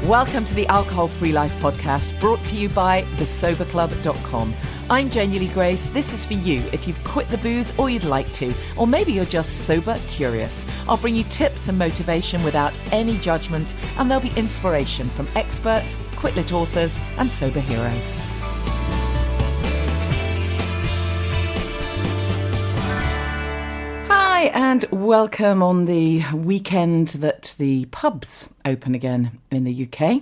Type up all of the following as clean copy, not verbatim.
Welcome to the Alcohol Free Life podcast, brought to you by thesoberclub.com. I'm Janey Grace. This is for you if you've quit the booze or you'd like to, or maybe you're just sober curious. I'll bring you tips and motivation without any judgment, and there'll be inspiration from experts, quit-lit authors, and sober heroes. Hi and welcome on the weekend that the pubs open again in the UK.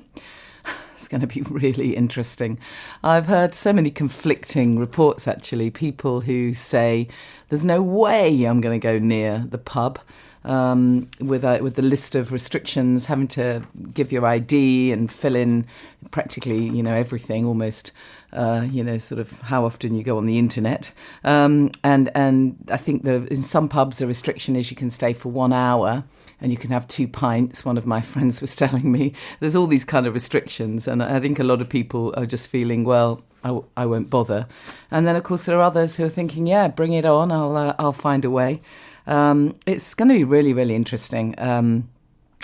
It's going to be really interesting. I've heard so many conflicting reports, actually. People who say there's no way I'm going to go near the pub with the list of restrictions, having to give your ID and fill in practically, everything almost. Sort of how often you go on the internet. And I think in some pubs the restriction is you can stay for 1 hour and you can have 2 pints. One of my friends was telling me there's all these kind of restrictions, and I think a lot of people are just feeling, well, I won't bother. And then of course there are others who are thinking, yeah, bring it on, I'll find a way. It's going to be really, really interesting.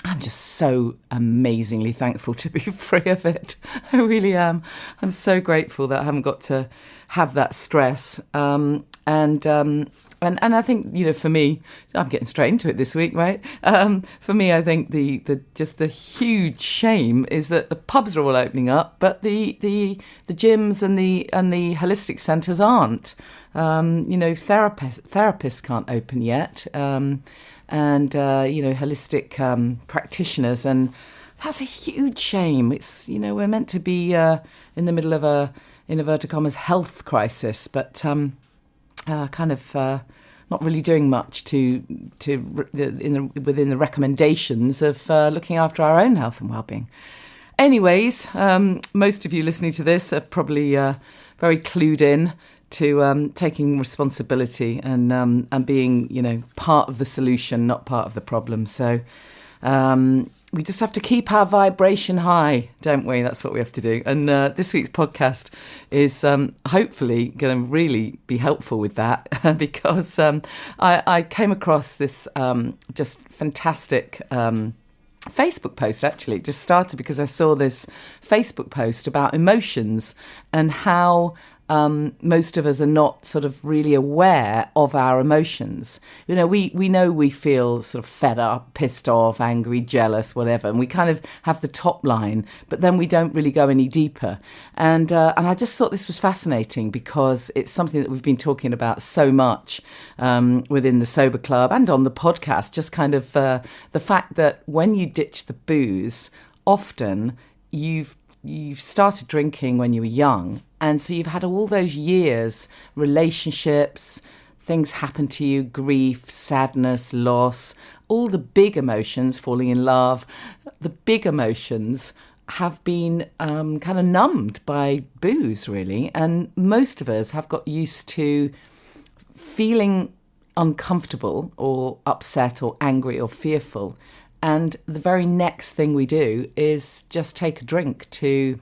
I'm just so amazingly thankful to be free of it. I really am. I'm so grateful that I haven't got to have that stress. And I think, for me, I'm getting straight into it this week, right? For me, I think the huge shame is that the pubs are all opening up, but the gyms and the holistic centres aren't. Therapists can't open yet. Holistic practitioners, and that's a huge shame. It's, we're meant to be in the middle of a, in inverted commas, health crisis, but not really doing much within the recommendations of looking after our own health and well-being. Anyways, most of you listening to this are probably very clued in to taking responsibility and being, part of the solution, not part of the problem. So we just have to keep our vibration high, don't we? That's what we have to do. And this week's podcast is hopefully going to really be helpful with that because I came across this just fantastic Facebook post. Actually, it just started because I saw this Facebook post about emotions and how most of us are not sort of really aware of our emotions. We know we feel sort of fed up, pissed off, angry, jealous, whatever, and we kind of have the top line, but then we don't really go any deeper. And I just thought this was fascinating because it's something that we've been talking about so much within the Sober Club and on the podcast, just kind of the fact that when you ditch the booze, often you've started drinking when you were young. And so you've had all those years, relationships, things happen to you, grief, sadness, loss, all the big emotions, falling in love, the big emotions have been kind of numbed by booze, really. And most of us have got used to feeling uncomfortable or upset or angry or fearful. And the very next thing we do is just take a drink to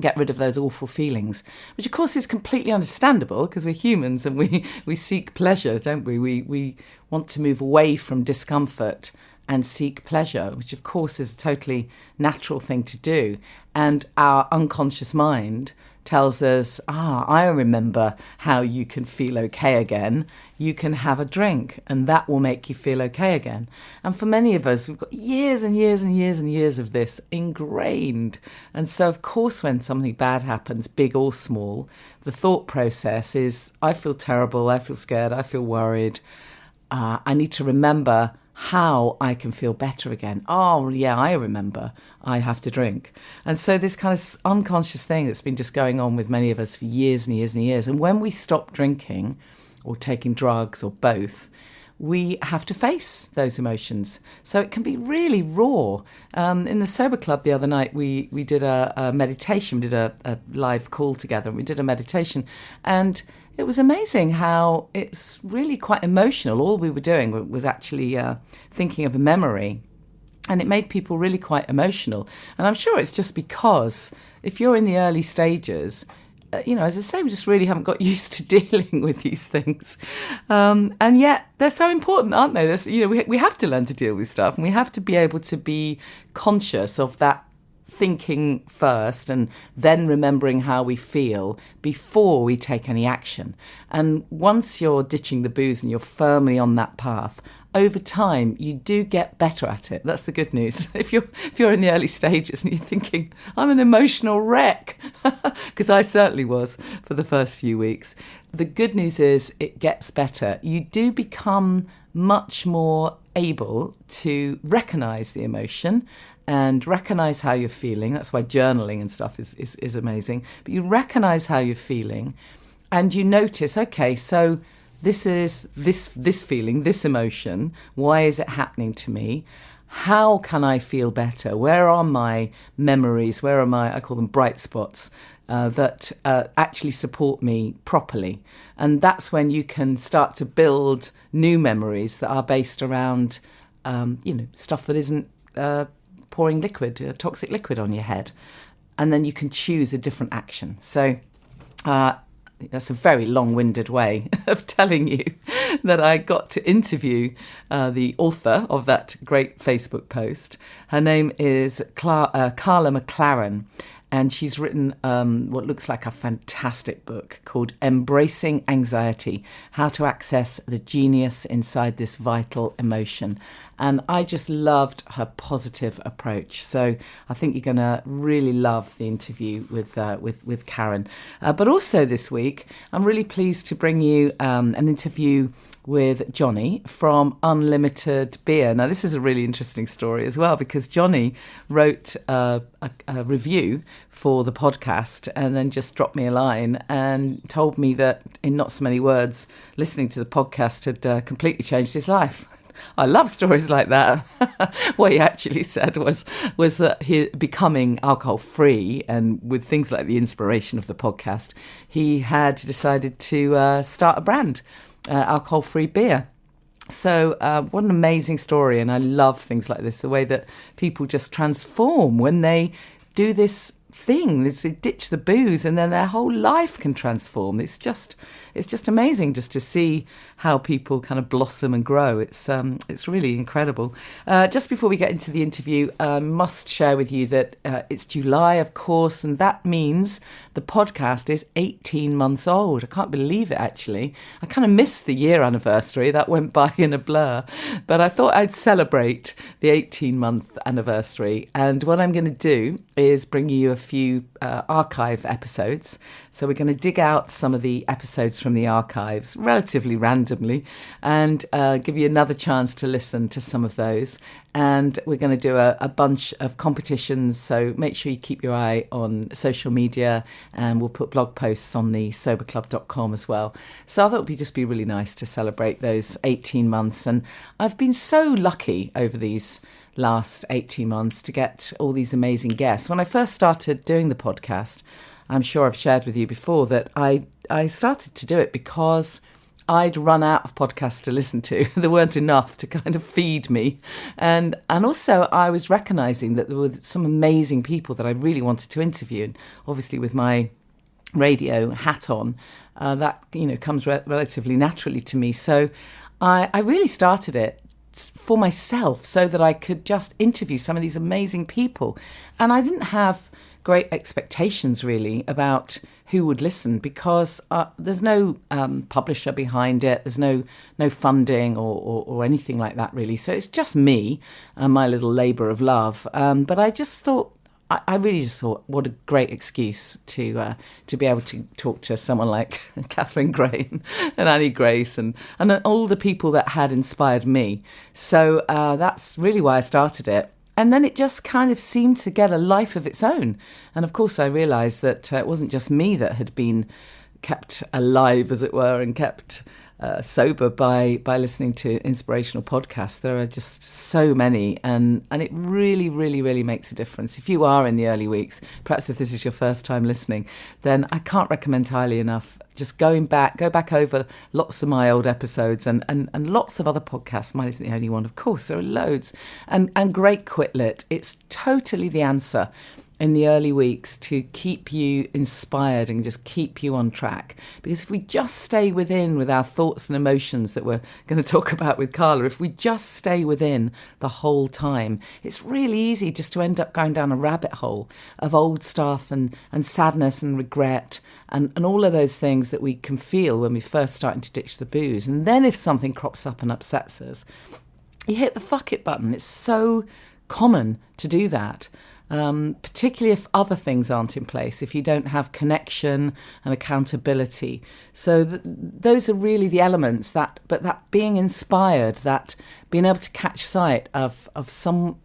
get rid of those awful feelings, which of course is completely understandable because we're humans and we seek pleasure, don't we? We want to move away from discomfort and seek pleasure, which of course is a totally natural thing to do. And our unconscious mind tells us, I remember how you can feel okay again. You can have a drink and that will make you feel okay again. And for many of us, we've got years and years and years and years of this ingrained. And so, of course, when something bad happens, big or small, the thought process is, I feel terrible, I feel scared, I feel worried. I need to remember how I can feel better again. Oh, yeah, I remember. I have to drink. And so this kind of unconscious thing that's been just going on with many of us for years and years and years. And when we stop drinking or taking drugs or both, we have to face those emotions. So it can be really raw. In the Sober Club the other night, we did a meditation. We did a live call together and we did a meditation. And it was amazing how it's really quite emotional. All we were doing was actually thinking of a memory. And it made people really quite emotional. And I'm sure it's just because if you're in the early stages, as I say, we just really haven't got used to dealing with these things. And yet they're so important, aren't they? We have to learn to deal with stuff and we have to be able to be conscious of that thinking first and then remembering how we feel before we take any action. And once you're ditching the booze and you're firmly on that path, over time, you do get better at it. That's the good news. If you're in the early stages and you're thinking, I'm an emotional wreck, because I certainly was for the first few weeks, the good news is it gets better. You do become much more able to recognise the emotion and recognise how you're feeling. That's why journaling and stuff is amazing. But you recognise how you're feeling and you notice, okay, so this is this feeling, this emotion. Why is it happening to me? How can I feel better? Where are my memories? Where are my, I call them bright spots, that actually support me properly? And that's when you can start to build new memories that are based around, stuff that isn't pouring liquid, toxic liquid on your head. And then you can choose a different action. So that's a very long-winded way of telling you that I got to interview the author of that great Facebook post. Her name is Karla McLaren, and she's written what looks like a fantastic book called Embracing Anxiety, How to Access the Genius Inside This Vital Emotion. And I just loved her positive approach. So I think you're going to really love the interview with Karen. But also this week, I'm really pleased to bring you an interview with Janey from Unlimited Beer. Now, this is a really interesting story as well, because Janey wrote a review for the podcast and then just dropped me a line and told me that in not so many words, listening to the podcast had completely changed his life. I love stories like that. What he actually said was that he becoming alcohol-free, and with things like the inspiration of the podcast, he had decided to start a brand, alcohol-free beer. So what an amazing story. And I love things like this, the way that people just transform when they do this thing. They ditch the booze and then their whole life can transform. It's just amazing just to see how people kind of blossom and grow. It's really incredible. Just before we get into the interview, I must share with you that it's July, of course, and that means the podcast is 18 months old. I can't believe it, actually. I kind of missed the year anniversary. That went by in a blur. But I thought I'd celebrate the 18-month anniversary. And what I'm going to do is bring you a few archive episodes. So we're going to dig out some of the episodes from the archives relatively randomly and give you another chance to listen to some of those. And we're going to do a bunch of competitions, so make sure you keep your eye on social media, and we'll put blog posts on the soberclub.com as well. So I thought it would just be really nice to celebrate those 18 months. And I've been so lucky over these last 18 months to get all these amazing guests. When I first started doing the podcast, I'm sure I've shared with you before that I started to do it because I'd run out of podcasts to listen to. There weren't enough to kind of feed me. And also I was recognising that there were some amazing people that I really wanted to interview. And obviously with my radio hat on, that comes relatively naturally to me. So I really started it for myself so that I could just interview some of these amazing people. And I didn't have great expectations really about who would listen, because there's no publisher behind it, there's no funding or anything like that really. So it's just me and my little labour of love. But I just thought, I really just thought, what a great excuse to be able to talk to someone like Catherine Gray and Annie Grace and all the people that had inspired me. So that's really why I started it. And then it just kind of seemed to get a life of its own. And of course, I realised that it wasn't just me that had been kept alive, as it were, and kept sober by listening to inspirational podcasts. There are just so many, and it really, really, really makes a difference. If you are in the early weeks, perhaps if this is your first time listening, then I can't recommend highly enough just go back over lots of my old episodes and lots of other podcasts. Mine isn't the only one, of course. There are loads. And Great Quit Lit. It's totally the answer in the early weeks to keep you inspired and just keep you on track. Because if we just stay within with our thoughts and emotions that we're going to talk about with Karla, if we just stay within the whole time, it's really easy just to end up going down a rabbit hole of old stuff and sadness and regret and all of those things that we can feel when we're first starting to ditch the booze. And then if something crops up and upsets us, you hit the fuck it button. It's so common to do that. Particularly if other things aren't in place, if you don't have connection and accountability. So those are really the elements but that being inspired, that being able to catch sight of some,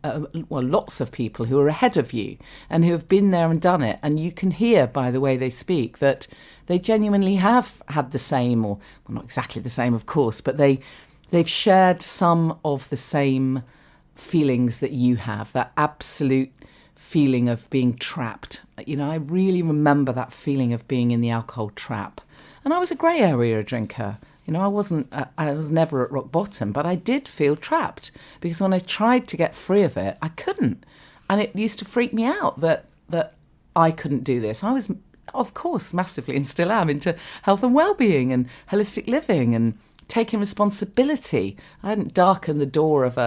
lots of people who are ahead of you and who have been there and done it. And you can hear by the way they speak that they genuinely have had the same, or well, not exactly the same, of course, but they've shared some of the same feelings that you have, that absolute feeling of being trapped. I really remember that feeling of being in the alcohol trap. And I was a grey area drinker. I was never at rock bottom, but I did feel trapped because when I tried to get free of it, I couldn't. And it used to freak me out that I couldn't do this. I was, of course, massively, and still am, into health and well-being and holistic living and taking responsibility. I hadn't darkened the door of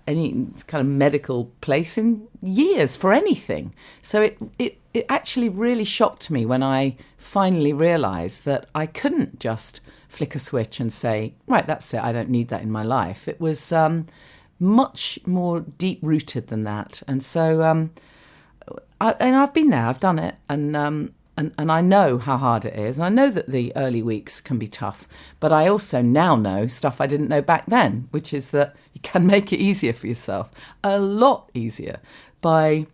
any kind of medical place in years for anything. So it actually really shocked me when I finally realised that I couldn't just flick a switch and say, right, that's it, I don't need that in my life. It was much more deep-rooted than that. And so I've been there, I've done it, and I know how hard it is. And I know that the early weeks can be tough, but I also now know stuff I didn't know back then, which is that you can make it easier for yourself, a lot easier, by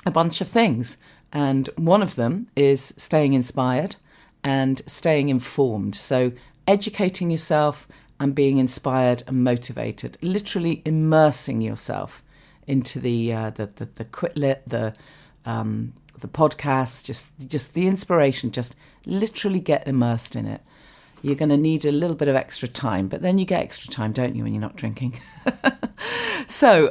a bunch of things. And one of them is staying inspired and staying informed. So educating yourself and being inspired and motivated, literally immersing yourself into the Quit Lit, the podcast, just the inspiration, just literally get immersed in it. You're going to need a little bit of extra time, but then you get extra time, don't you, when you're not drinking? So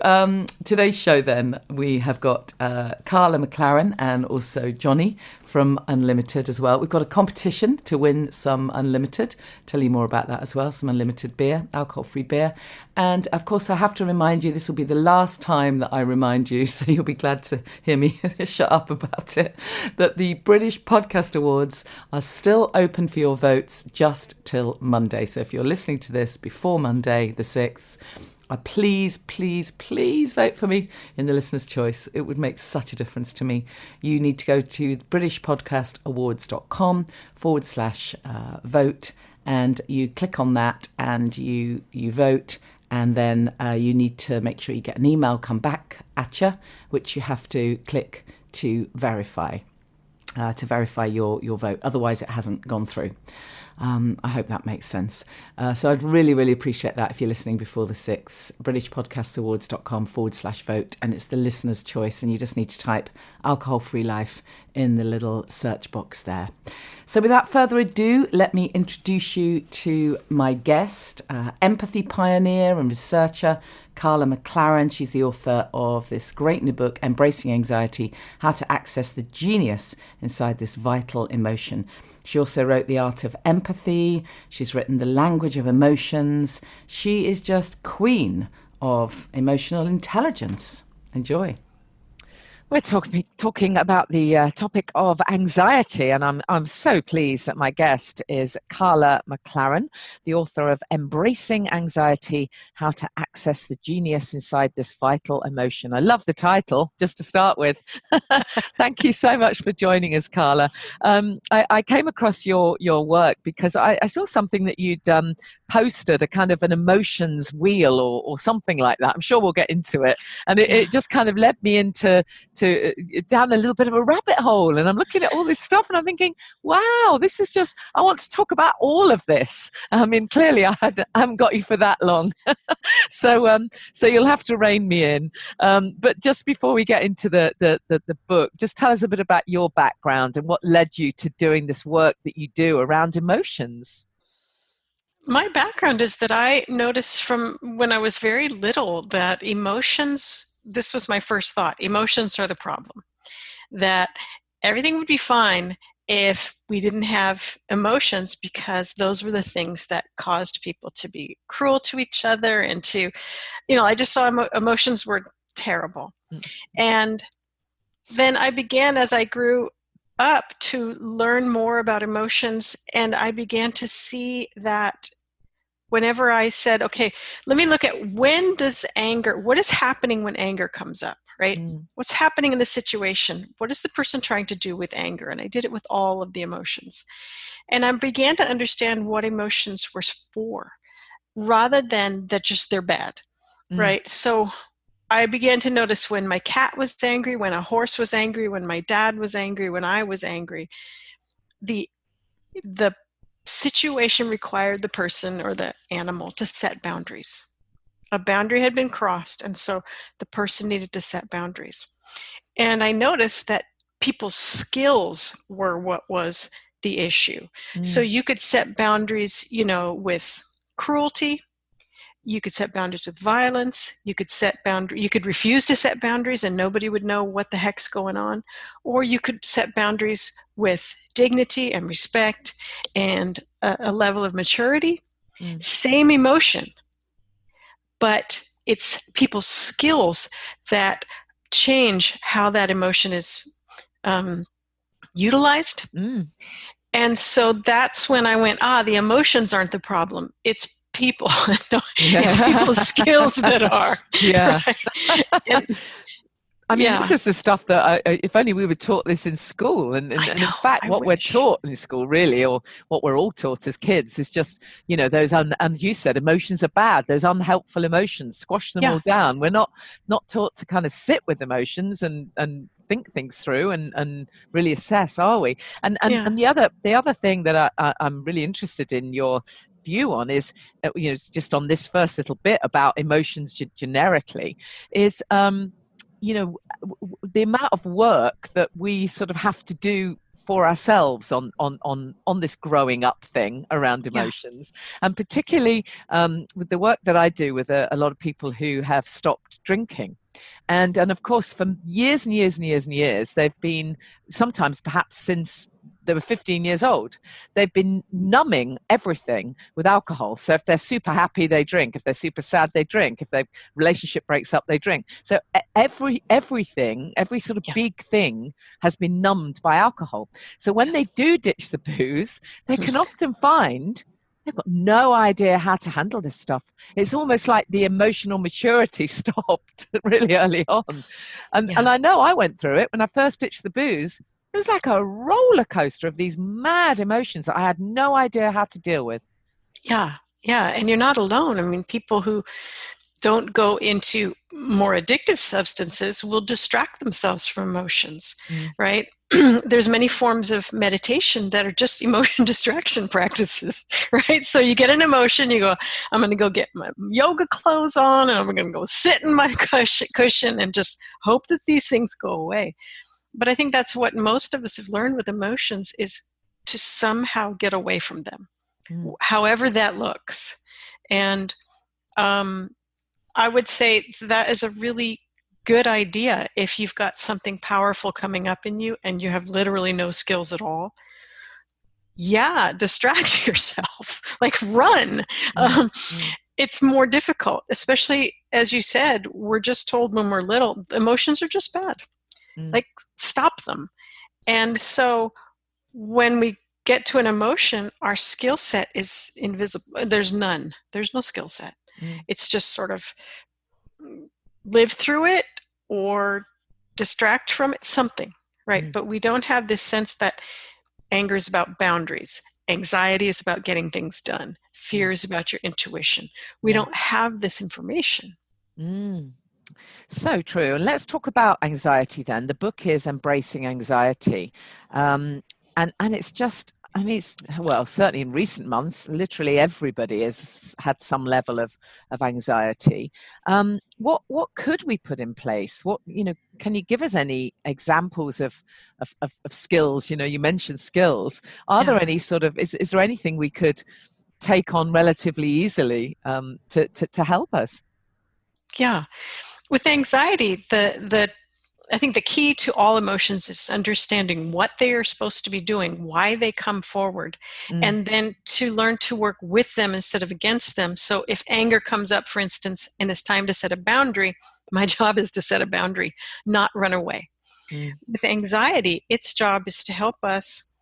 today's show then, we have got Karla McLaren and also Janey from Unlimited as well. We've got a competition to win some Unlimited. Tell you more about that as well, some Unlimited beer, alcohol-free beer. And of course, I have to remind you, this will be the last time that I remind you, so you'll be glad to hear me shut up about it, that the British Podcast Awards are still open for your votes just till Monday. So if you're listening to this before Monday, the 6th, please, please, please vote for me in the listener's choice. It would make such a difference to me. You need to go to britishpodcastawards.com/vote, and you click on that and you vote. And then you need to make sure you get an email come back at you, which you have to click to verify your vote. Otherwise, it hasn't gone through. I hope that makes sense. So I'd really, really appreciate that if you're listening before the 6th, britishpodcastawards.com/vote, and it's the listener's choice, and you just need to type alcohol-free life in the little search box there. So without further ado, let me introduce you to my guest, empathy pioneer and researcher, Karla McLaren. She's the author of this great new book, Embracing Anxiety, How to Access the Genius Inside This Vital Emotion. She also wrote The Art of Empathy. She's written The Language of Emotions. She is just queen of emotional intelligence. Enjoy. We're talking about the topic of anxiety, and I'm so pleased that my guest is Karla McLaren, the author of Embracing Anxiety, How to Access the Genius Inside This Vital Emotion. I love the title, just to start with. Thank you so much for joining us, Karla. I came across your work because I saw something that you'd posted, a kind of an emotions wheel or something like that. I'm sure we'll get into it. And it just kind of led me down a little bit of a rabbit hole, and I'm looking at all this stuff and I'm thinking, wow, this is just, I want to talk about all of this. I mean, clearly I haven't got you for that long. So you'll have to rein me in. But just before we get into the book, just tell us a bit about your background and what led you to doing this work that you do around emotions. My background is that I noticed from when I was very little that emotions, this was my first thought, emotions are the problem. that everything would be fine if we didn't have emotions, because those were the things that caused people to be cruel to each other and to, I just saw emotions were terrible. And then I began, as I grew up, to learn more about emotions, and I began to see that whenever I said, okay, let me look at what is happening when anger comes up, right? What's happening in the situation? What is the person trying to do with anger? And I did it with all of the emotions. And I began to understand what emotions were for, rather than that just they're bad, right? So I began to notice when my cat was angry, when a horse was angry, when my dad was angry, when I was angry, the situation required the person or the animal to set boundaries. A boundary had been crossed, and so the person needed to set boundaries. And I noticed that people's skills were what was the issue. So you could set boundaries, with cruelty. You could set boundaries with violence. You could refuse to set boundaries and nobody would know what the heck's going on. Or you could set boundaries with dignity and respect and a level of maturity. Same emotion, but it's people's skills that change how that emotion is utilized. And so that's when I went, the emotions aren't the problem. It's people. No, it's people's skills that are. Yeah. Right? And, I mean, this is the stuff that if only we were taught this in school. And in fact, what we're taught in school, really, or what we're all taught as kids, is just, those, and you said emotions are bad, those unhelpful emotions, squash them all down. We're not taught to kind of sit with emotions and think things through and really assess, are we? And the other thing that I'm really interested in your view on is, just on this first little bit about emotions generically, is the amount of work that we sort of have to do for ourselves on this growing up thing around emotions, and particularly with the work that I do with a lot of people who have stopped drinking. And of course, for years and years and years and years, they've been, sometimes perhaps since they were 15 years old, they've been numbing everything with alcohol. So if they're super happy, they drink. If they're super sad, they drink. If their relationship breaks up, they drink. So everything, every sort of big thing has been numbed by alcohol. So when they do ditch the booze, they can often find they've got no idea how to handle this stuff. It's almost like the emotional maturity stopped really early on. And I know I went through it when I first ditched the booze. It was like a roller coaster of these mad emotions that I had no idea how to deal with. Yeah. And you're not alone. I mean, people who don't go into more addictive substances will distract themselves from emotions, right? There's many forms of meditation that are just emotion distraction practices, right? So you get an emotion, you go, I'm going to go get my yoga clothes on, and I'm going to go sit in my cushion and just hope that these things go away. But I think that's what most of us have learned with emotions, is to somehow get away from them, however that looks. And I would say that is a really good idea if you've got something powerful coming up in you and you have literally no skills at all. Distract yourself, like run. It's more difficult, especially, as you said, we're just told when we're little, emotions are just bad. Like, stop them. And so when we get to an emotion, our skill set is invisible. There's no skill set. It's just sort of live through it or distract from it, something, right? But we don't have this sense that anger is about boundaries. Anxiety is about getting things done. Fear is about your intuition. We don't have this information. So true. And let's talk about anxiety then. The book is Embracing Anxiety. And it's just, I mean, certainly in recent months, literally everybody has had some level of anxiety. What could we put in place? Can you give us any examples of skills? You mentioned skills. Are there any sort of, is there anything we could take on relatively easily to help us? Yeah. With anxiety, the I think the key to all emotions is understanding what they are supposed to be doing, why they come forward, and then to learn to work with them instead of against them. So if anger comes up, for instance, and it's time to set a boundary, my job is to set a boundary, not run away. With anxiety, its job is to help us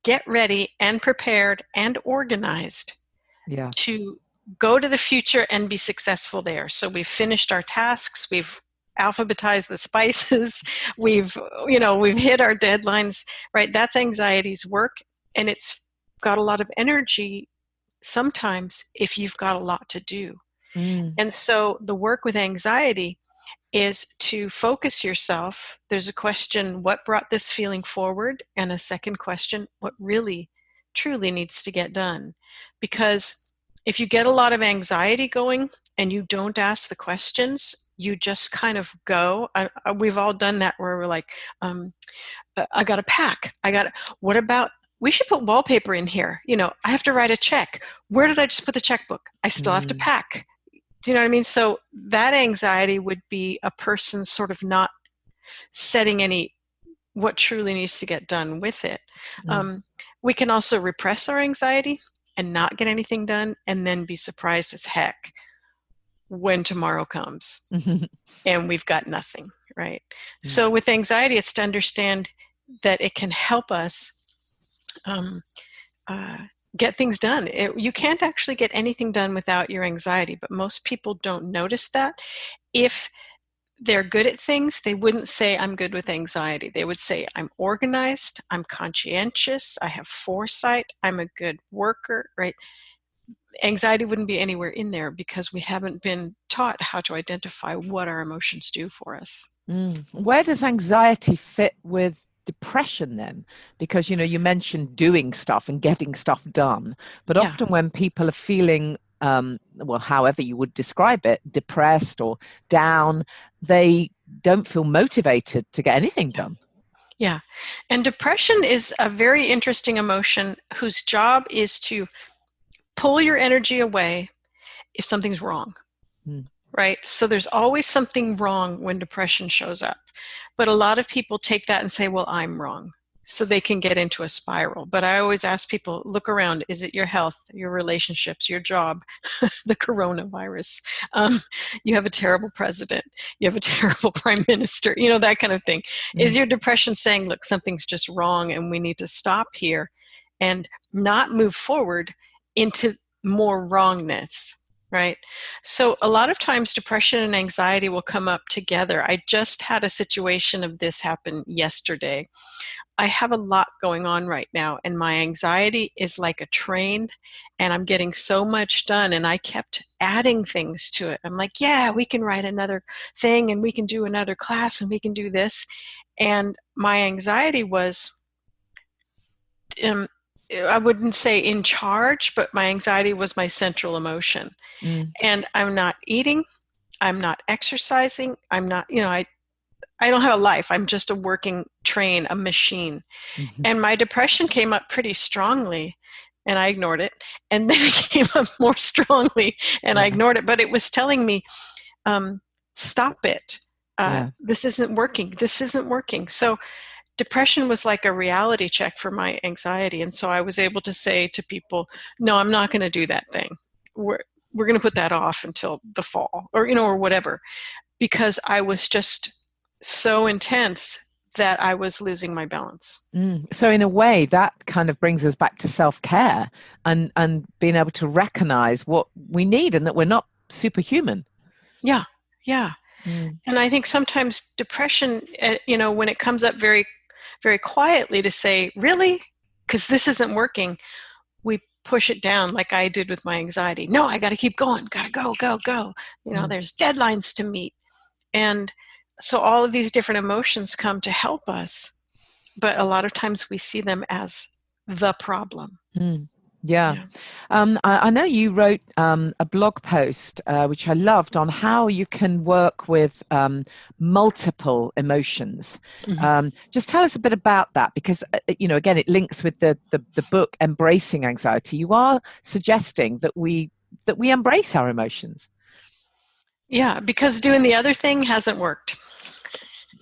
get ready and prepared and organized to go to the future and be successful there. So we've finished our tasks, we've alphabetized the spices, we've hit our deadlines, right? That's anxiety's work, and it's got a lot of energy sometimes if you've got a lot to do. And so the work with anxiety is to focus yourself. There's a question, what brought this feeling forward? And a second question, what really, truly needs to get done? Because if you get a lot of anxiety going and you don't ask the questions, you just kind of go. We've all done that where we're like, I got to pack. What about, we should put wallpaper in here. I have to write a check. Where did I just put the checkbook? I still have to pack. Do you know what I mean? So that anxiety would be a person sort of not setting what truly needs to get done with it. We can also repress our anxiety and not get anything done, and then be surprised as heck when tomorrow comes and we've got nothing, right? So with anxiety, it's to understand that it can help us get things done. You can't actually get anything done without your anxiety, but most people don't notice that. If they're good at things, they wouldn't say, I'm good with anxiety. They would say, I'm organized, I'm conscientious, I have foresight, I'm a good worker, right? Anxiety wouldn't be anywhere in there because we haven't been taught how to identify what our emotions do for us. Where does anxiety fit with depression then? Because you mentioned doing stuff and getting stuff done, but often when people are feeling however you would describe it, depressed or down, they don't feel motivated to get anything done. Yeah. And depression is a very interesting emotion whose job is to pull your energy away if something's wrong. Right? So there's always something wrong when depression shows up. But a lot of people take that and say, well, I'm wrong. So they can get into a spiral. But I always ask people, look around. Is it your health, your relationships, your job, the coronavirus? You have a terrible president. You have a terrible prime minister, that kind of thing. Is your depression saying, look, something's just wrong and we need to stop here and not move forward into more wrongness? Right? So a lot of times depression and anxiety will come up together. I just had a situation of this happen yesterday. I have a lot going on right now, and my anxiety is like a train, and I'm getting so much done, and I kept adding things to it. I'm like, yeah, we can write another thing, and we can do another class, and we can do this. And my anxiety was I wouldn't say in charge, but my anxiety was my central emotion. And I'm not eating, I'm not exercising, I'm not, I don't have a life. I'm just a working train, a machine. And my depression came up pretty strongly and I ignored it. And then it came up more strongly and I ignored it. But it was telling me, stop it. This isn't working. This isn't working. So depression was like a reality check for my anxiety. And so I was able to say to people, no, I'm not going to do that thing. We're going to put that off until the fall or whatever, because I was just so intense that I was losing my balance. So in a way, that kind of brings us back to self-care and being able to recognize what we need and that we're not superhuman. Yeah. And I think sometimes depression, when it comes up very, very quietly to say, really? Because this isn't working, we push it down like I did with my anxiety. No, I got to keep going. Got to go. There's deadlines to meet. And so all of these different emotions come to help us, but a lot of times we see them as the problem. Yeah. I know you wrote a blog post, which I loved, on how you can work with multiple emotions. Just tell us a bit about that, because, again, it links with the book, Embracing Anxiety. You are suggesting that we embrace our emotions. Yeah, because doing the other thing hasn't worked.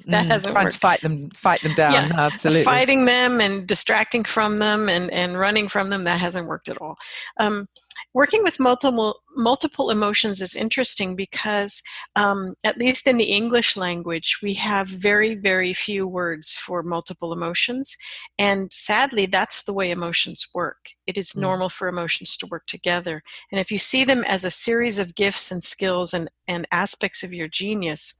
That hasn't trying worked. to fight them down. Yeah, No, absolutely. fighting them and distracting from them and running from them, that hasn't worked at all. Working with multiple emotions is interesting because at least in the English language, we have very, very few words for multiple emotions. And sadly, that's the way emotions work. It is normal for emotions to work together. And if you see them as a series of gifts and skills and aspects of your genius,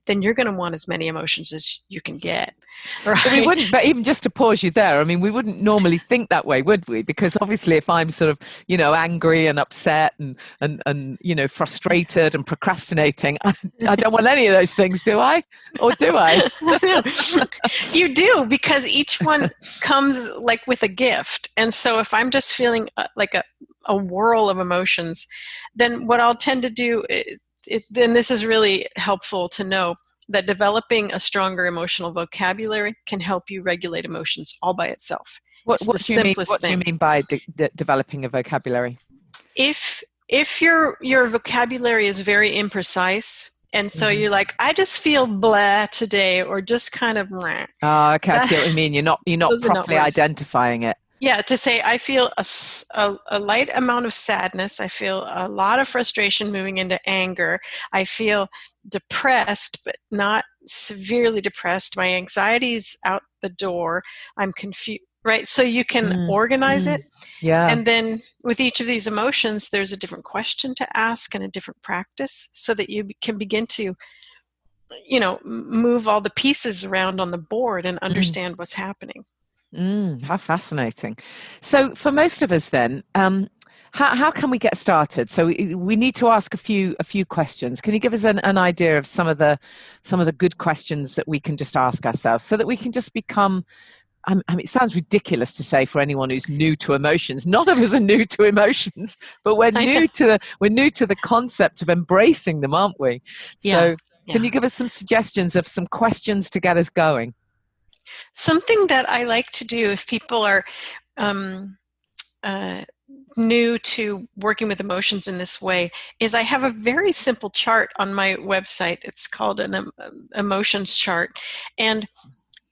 then you're going to want as many emotions as you can get. Right? But we wouldn't, but even just to pause you there, I mean, we wouldn't normally think that way, would we? Because obviously if I'm sort of, angry and upset and frustrated and procrastinating, I don't want any of those things, do I? Or do I? You do, because each one comes like with a gift. And so if I'm just feeling like a whirl of emotions, then what I'll tend to do, then this is really helpful to know that developing a stronger emotional vocabulary can help you regulate emotions all by itself. What do you mean by developing a vocabulary? If your vocabulary is very imprecise, and so you're like, I just feel blah today, or just kind of blah. Oh, okay, I see what you mean. You're not properly identifying it. Yeah, to say I feel a light amount of sadness, I feel a lot of frustration moving into anger, I feel depressed but not severely depressed, my anxiety's out the door, I'm confused, right? So you can organize it. Yeah. And then with each of these emotions, there's a different question to ask and a different practice so that you can begin to move all the pieces around on the board and understand what's happening. How fascinating. So for most of us then, how can we get started? So we need to ask a few questions. Can you give us an idea of some of the good questions that we can just ask ourselves so that we can just become, I mean, it sounds ridiculous to say for anyone who's new to emotions. None of us are new to emotions, but we're new to the concept of embracing them, aren't we? So can you give us some suggestions of some questions to get us going? Something that I like to do if people are new to working with emotions in this way is I have a very simple chart on my website. It's called an emotions chart. And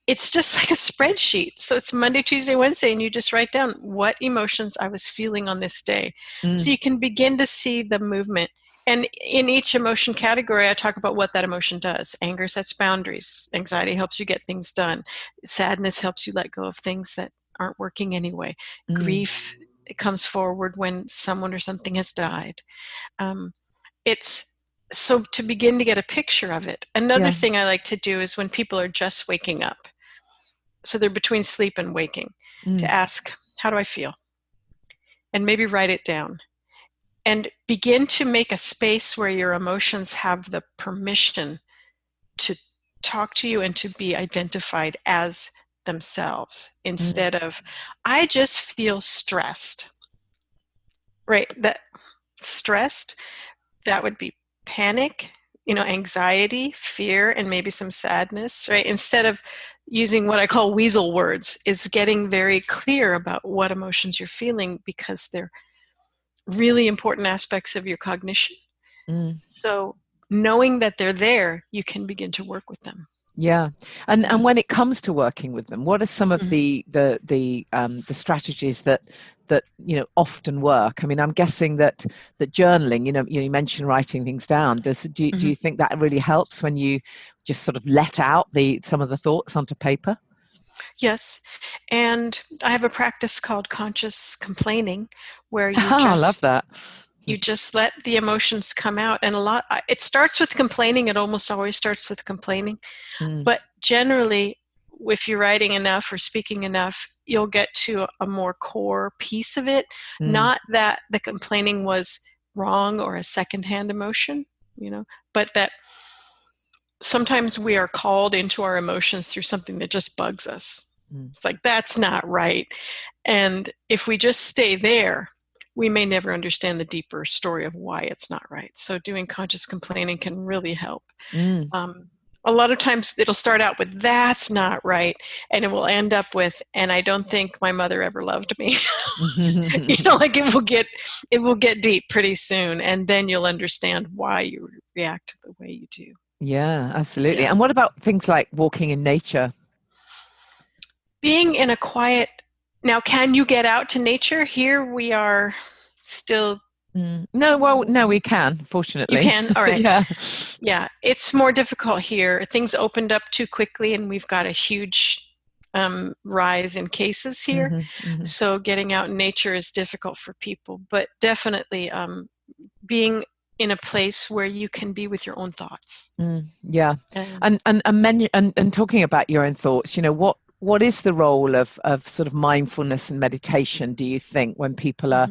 it's just like a spreadsheet. So it's Monday, Tuesday, Wednesday, and you just write down what emotions I was feeling on this day. So you can begin to see the movement. And in each emotion category, I talk about what that emotion does. Anger sets boundaries. Anxiety helps you get things done. Sadness helps you let go of things that aren't working anyway. Grief, it comes forward when someone or something has died. It's so to begin to get a picture of it. Another thing I like to do is when people are just waking up, so they're between sleep and waking, to ask, how do I feel? And maybe write it down. And begin to make a space where your emotions have the permission to talk to you and to be identified as themselves instead of, I just feel stressed. Right? That stressed, that would be panic, anxiety, fear, and maybe some sadness, right? Instead of using what I call weasel words, is getting very clear about what emotions you're feeling because they're really important aspects of your cognition. So knowing that they're there, you can begin to work with them. Yeah, and when it comes to working with them, what are some of the strategies that often work? I mean, I'm guessing that journaling, you mentioned writing things down. Do you think that really helps when you just sort of let out some of the thoughts onto paper? Yes, and I have a practice called conscious complaining, where you I love that. You just let the emotions come out, and it starts with complaining. It almost always starts with complaining, but generally, if you're writing enough or speaking enough, you'll get to a more core piece of it. Not that the complaining was wrong or a secondhand emotion, but that sometimes we are called into our emotions through something that just bugs us. It's like, that's not right. And if we just stay there, we may never understand the deeper story of why it's not right. So doing conscious complaining can really help. A lot of times it'll start out with, that's not right. And it will end up with, and I don't think my mother ever loved me. Like it will get deep pretty soon. And then you'll understand why you react the way you do. Yeah, absolutely. Yeah. And what about things like walking in nature? Being in a quiet, now, can you get out to nature? Here we are still. No, well, no, we can, You fortunately. can? All right. Yeah. Yeah, it's more difficult here. Things opened up too quickly, and we've got a huge rise in cases here. So getting out in nature is difficult for people, but definitely being in a place where you can be with your own thoughts. Yeah. And talking about your own thoughts, what is the role of sort of mindfulness and meditation, do you think, when people are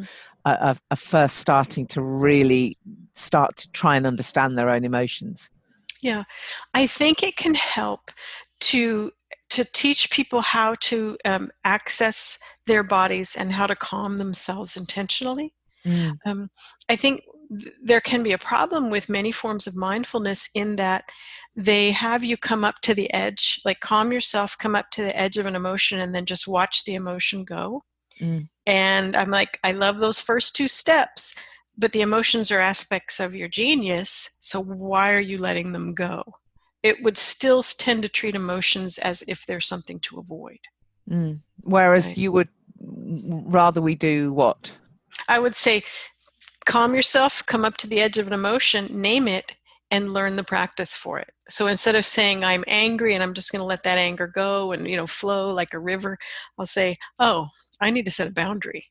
first starting to really start to try and understand their own emotions? Yeah, I think it can help to teach people how to access their bodies and how to calm themselves intentionally. I think there can be a problem with many forms of mindfulness in that they have you come up to the edge, like calm yourself, come up to the edge of an emotion, and then just watch the emotion go. And I'm like, I love those first two steps, but the emotions are aspects of your genius, so why are you letting them go? It would still tend to treat emotions as if there's something to avoid. Whereas Right? you would rather we do what? I would say calm yourself, come up to the edge of an emotion, name it, and learn the practice for it. So instead of saying I'm angry and I'm just going to let that anger go and flow like a river, I'll say, oh, I need to set a boundary.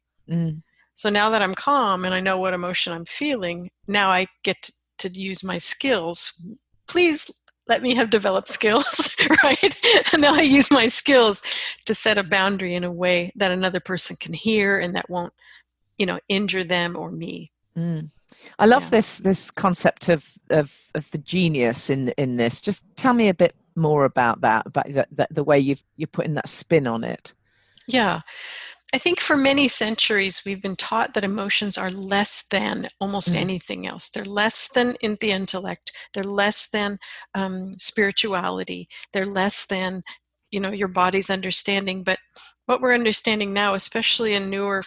So now that I'm calm and I know what emotion I'm feeling, now I get to use my skills. Please let me have developed skills, right? And now I use my skills to set a boundary in a way that another person can hear and that won't, injure them or me. I love this concept of the genius in this. Just tell me a bit more about that, about the way you're putting that spin on it. Yeah. I think for many centuries, we've been taught that emotions are less than almost anything else. They're less than in the intellect. They're less than spirituality. They're less than, your body's understanding. But what we're understanding now, especially in newer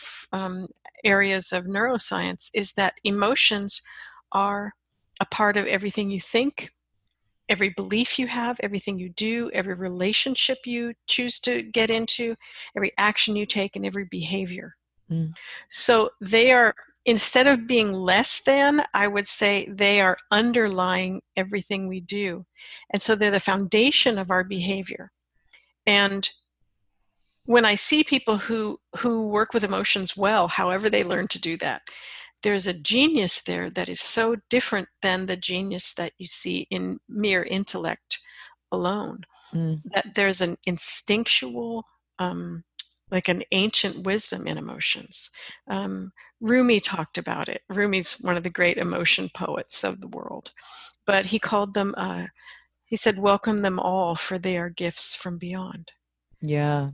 areas of neuroscience, is that emotions are a part of everything you think, every belief you have, everything you do, every relationship you choose to get into, every action you take, and every behavior. So they are, instead of being less than, I would say they are underlying everything we do. And so they're the foundation of our behavior. And when I see people who work with emotions well, however they learn to do that, there's a genius there that is so different than the genius that you see in mere intellect alone. That there's an instinctual, like an ancient wisdom in emotions. Rumi talked about it. Rumi's one of the great emotion poets of the world. But he called them, he said, welcome them all, for they are gifts from beyond. Yeah.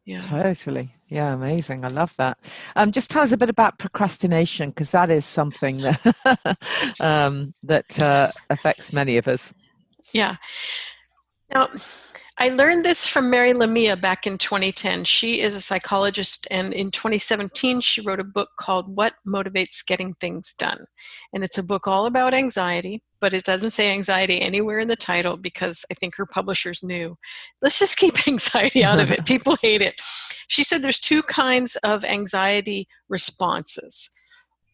Yeah. Totally. Yeah, amazing. I love that. Just tell us a bit about procrastination, because that is something that that affects many of us. Yeah. Now, I learned this from Mary Lamia back in 2010. She is a psychologist, and in 2017, she wrote a book called What Motivates Getting Things Done. And it's a book all about anxiety, but it doesn't say anxiety anywhere in the title because I think her publishers knew, let's just keep anxiety out of it. People hate it. She said there's two kinds of anxiety responses.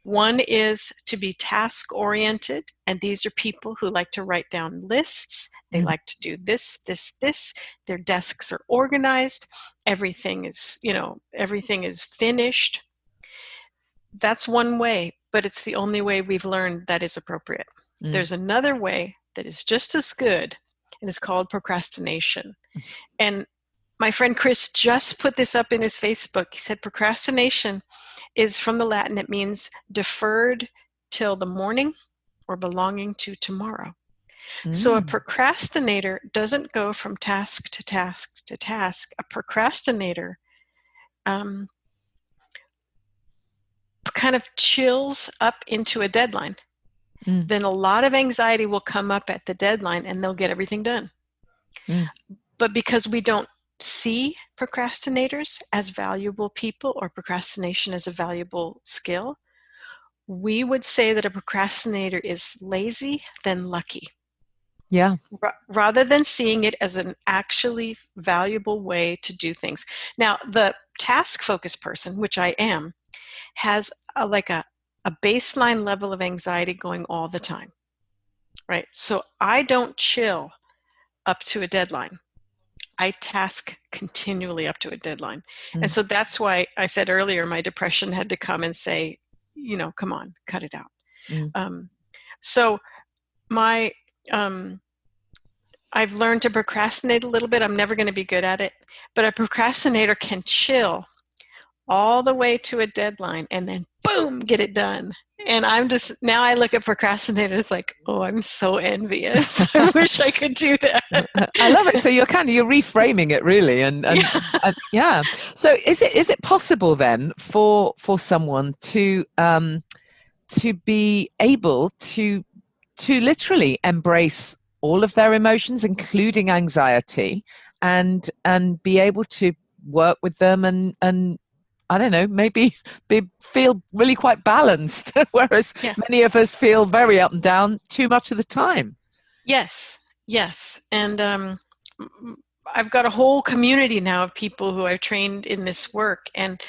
One is to be task-oriented, and these are people who like to write down lists. They like to do this, this, this. Their desks are organized. Everything is finished. That's one way, but it's the only way we've learned that is appropriate. There's another way that is just as good, and it's called procrastination. And my friend Chris just put this up in his Facebook. He said procrastination is from the Latin. It means deferred till the morning or belonging to tomorrow. So a procrastinator doesn't go from task to task to task. A procrastinator kind of chills up into a deadline. Then a lot of anxiety will come up at the deadline and they'll get everything done. But because we don't see procrastinators as valuable people or procrastination as a valuable skill, we would say that a procrastinator is lazy than lucky. Yeah. rather than seeing it as an actually valuable way to do things. Now, the task-focused person, which I am, has a baseline level of anxiety going all the time, right? So I don't chill up to a deadline. I task continually up to a deadline. And so that's why I said earlier, my depression had to come and say, come on, cut it out. So my, I've learned to procrastinate a little bit. I'm never going to be good at it, but a procrastinator can chill all the way to a deadline and then boom, get it done. And now I look at procrastinators like, oh, I'm so envious. I wish I could do that. I love it. So you're reframing it really. And yeah. So is it possible then for someone to be able to literally embrace all of their emotions, including anxiety, and be able to work with them and I don't know, maybe feel really quite balanced, whereas many of us feel very up and down too much of the time. Yes. And I've got a whole community now of people who I've trained in this work. And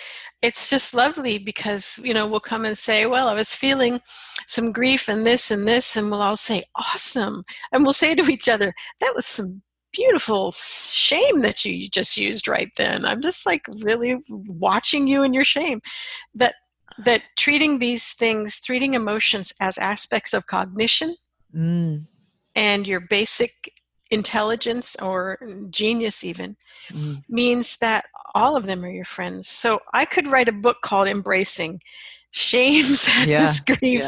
it's just lovely because, we'll come and say, well, I was feeling some grief and this, and we'll all say, awesome. And we'll say to each other, that was some beautiful shame that you just used right then. I'm just like really watching you in your shame. That treating emotions as aspects of cognition and your basic intelligence or genius even means that all of them are your friends. So I could write a book called Embracing Shame, Sadness, Grief,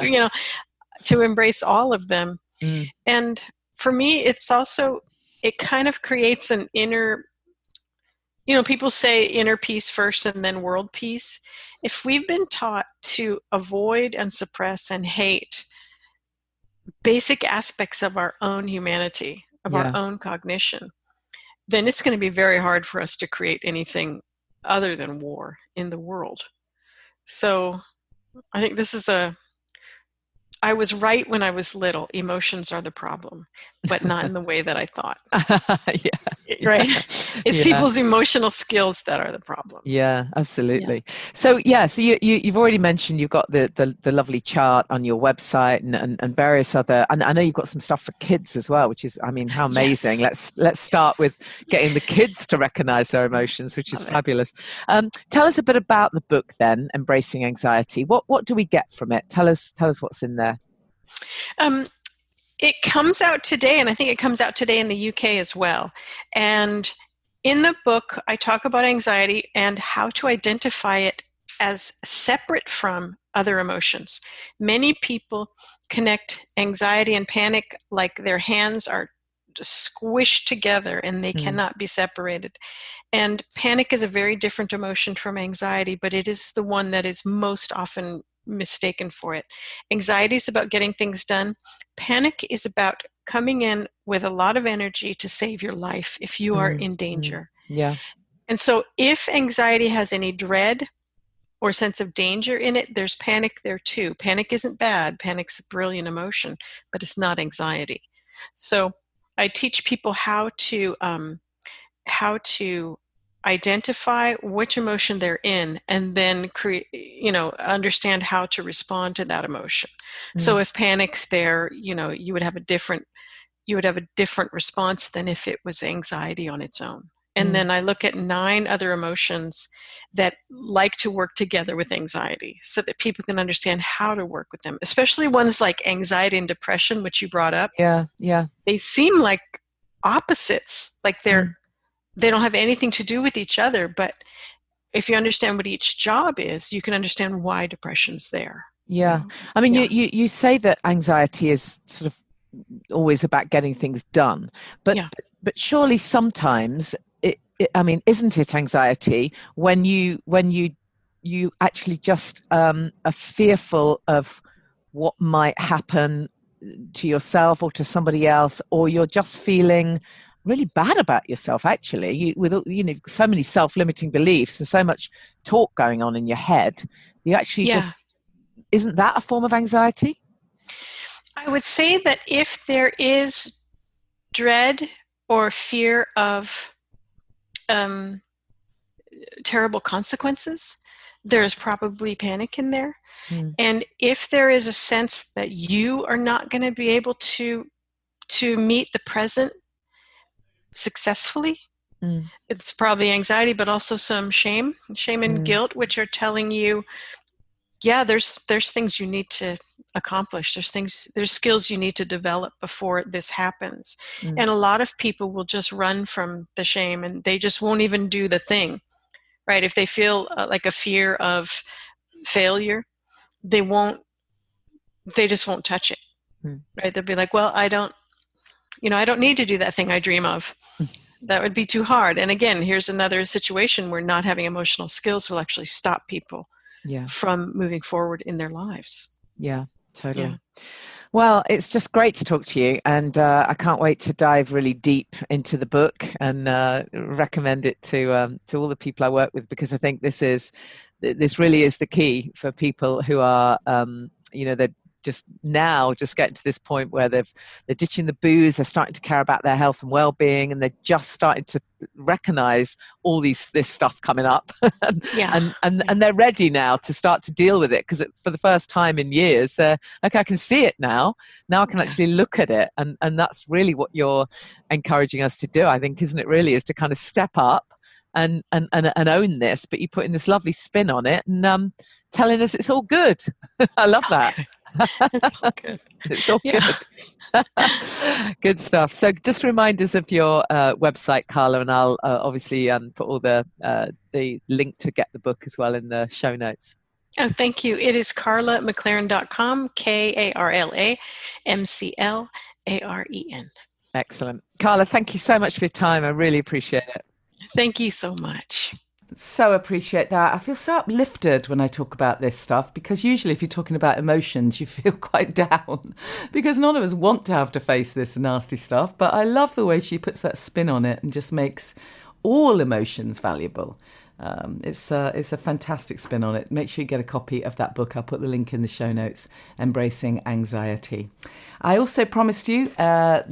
to embrace all of them. And for me, it kind of creates an inner, people say inner peace first and then world peace. If we've been taught to avoid and suppress and hate basic aspects of our own humanity, of our own cognition, then it's going to be very hard for us to create anything other than war in the world. So I think I was right when I was little. Emotions are the problem, but not in the way that I thought. Right? It's people's emotional skills that are the problem. Yeah, absolutely. So you've already mentioned you've got the lovely chart on your website and various other, and I know you've got some stuff for kids as well, which is, how amazing. Let's start with getting the kids to recognize their emotions, which is fabulous. Tell us a bit about the book then, Embracing Anxiety. What do we get from it? Tell us what's in there. It comes out today, and I think it comes out today in the UK as well. And in the book, I talk about anxiety and how to identify it as separate from other emotions. Many people connect anxiety and panic like their hands are squished together and they cannot be separated. And panic is a very different emotion from anxiety, but it is the one that is most often mistaken for it. Anxiety is about getting things done. Panic is about coming in with a lot of energy to save your life if you are in danger. Yeah. And so if anxiety has any dread or sense of danger in it, there's panic there too. Panic isn't bad. Panic's a brilliant emotion, but it's not anxiety. So I teach people how to identify which emotion they're in and then understand how to respond to that emotion. So if panic's there, you would have a different response than if it was anxiety on its own. And then I look at 9 other emotions that like to work together with anxiety so that people can understand how to work with them, especially ones like anxiety and depression, which you brought up. Yeah. They seem like opposites, like they don't have anything to do with each other, but if you understand what each job is, you can understand why depression's there. Yeah. I mean, you say that anxiety is sort of always about getting things done, but surely sometimes isn't it anxiety when you actually just are fearful of what might happen to yourself or to somebody else, or you're just feeling really bad about yourself, actually, with so many self-limiting beliefs and so much talk going on in your head, you actually just, isn't that a form of anxiety? I would say that if there is dread or fear of terrible consequences, there's probably panic in there. And if there is a sense that you are not going to be able to meet the present successfully, it's probably anxiety, but also some shame and guilt, which are telling you, yeah, there's things you need to accomplish. There's skills you need to develop before this happens. And a lot of people will just run from the shame, and they just won't even do the thing, right? If they feel like a fear of failure, they just won't touch it, right? They'll be like, well, I don't need to do that thing I dream of. That would be too hard. And again, here's another situation where not having emotional skills will actually stop people from moving forward in their lives. Yeah, totally. Yeah. Well, it's just great to talk to you, and I can't wait to dive really deep into the book and recommend it to all the people I work with, because I think this really is the key for people who are, they're just getting to this point where they're ditching the booze, they're starting to care about their health and well-being, and they're just starting to recognize all this stuff coming up. and they're ready now to start to deal with it, because for the first time in years they're like, I can see it now I can actually look at it, and that's really what you're encouraging us to do, I think, isn't it? Really is to kind of step up and own this, but you put in this lovely spin on it, and telling us it's all good. I love that. It's all good. It's all good. Good stuff. So just remind us of your website, Karla, and I'll obviously put all the link to get the book as well in the show notes. Oh, thank you. It is karlamclaren.com, KarlaMclaren. Excellent. Karla, thank you so much for your time. I really appreciate it. Thank you so much. So appreciate that. I feel so uplifted when I talk about this stuff, because usually if you're talking about emotions, you feel quite down, because none of us want to have to face this nasty stuff. But I love the way she puts that spin on it and just makes all emotions valuable. It's a fantastic spin on it. Make sure you get a copy of that book. I'll put the link in the show notes, Embracing Anxiety. I also promised you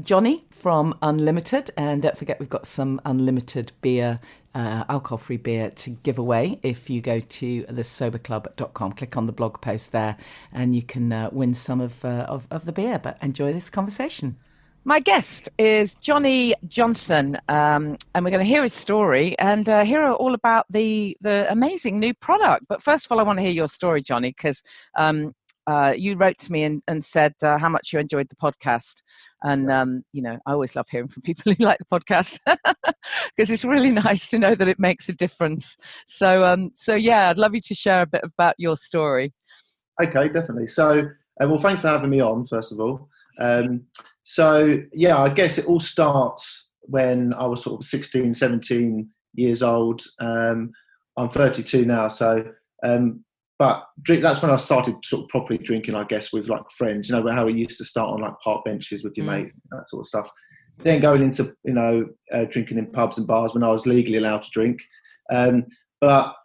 Johnny from Unlimited, and don't forget we've got some Unlimited beer, alcohol-free beer to give away if you go to thesoberclub.com. Click on the blog post there and you can win some of the beer. But enjoy this conversation. My guest is Johnny Johnson, and we're going to hear his story and hear all about the amazing new product. But first of all, I want to hear your story, Johnny, because you wrote to me and said how much you enjoyed the podcast. And, I always love hearing from people who like the podcast, because it's really nice to know that it makes a difference. So yeah, I'd love you to share a bit about your story. Okay, definitely. So, well, thanks for having me on, first of all. So, yeah, I guess it all starts when I was sort of 16, 17 years old. I'm 32 now, so... But that's when I started sort of properly drinking, I guess, with like friends. You know, how we used to start on like park benches with your mate, that sort of stuff. Then going into, drinking in pubs and bars when I was legally allowed to drink. But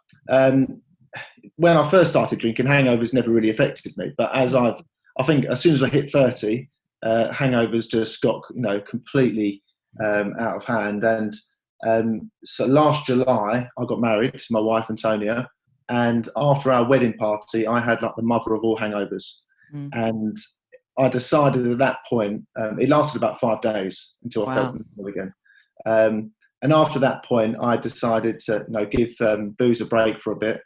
when I first started drinking, hangovers never really affected me. But I think as soon as I hit 30, hangovers just got, completely out of hand. And so last July, I got married to my wife, Antonia. And after our wedding party, I had like the mother of all hangovers. And I decided at that point, it lasted about 5 days until I felt normal again. And after that point, I decided to give booze a break for a bit.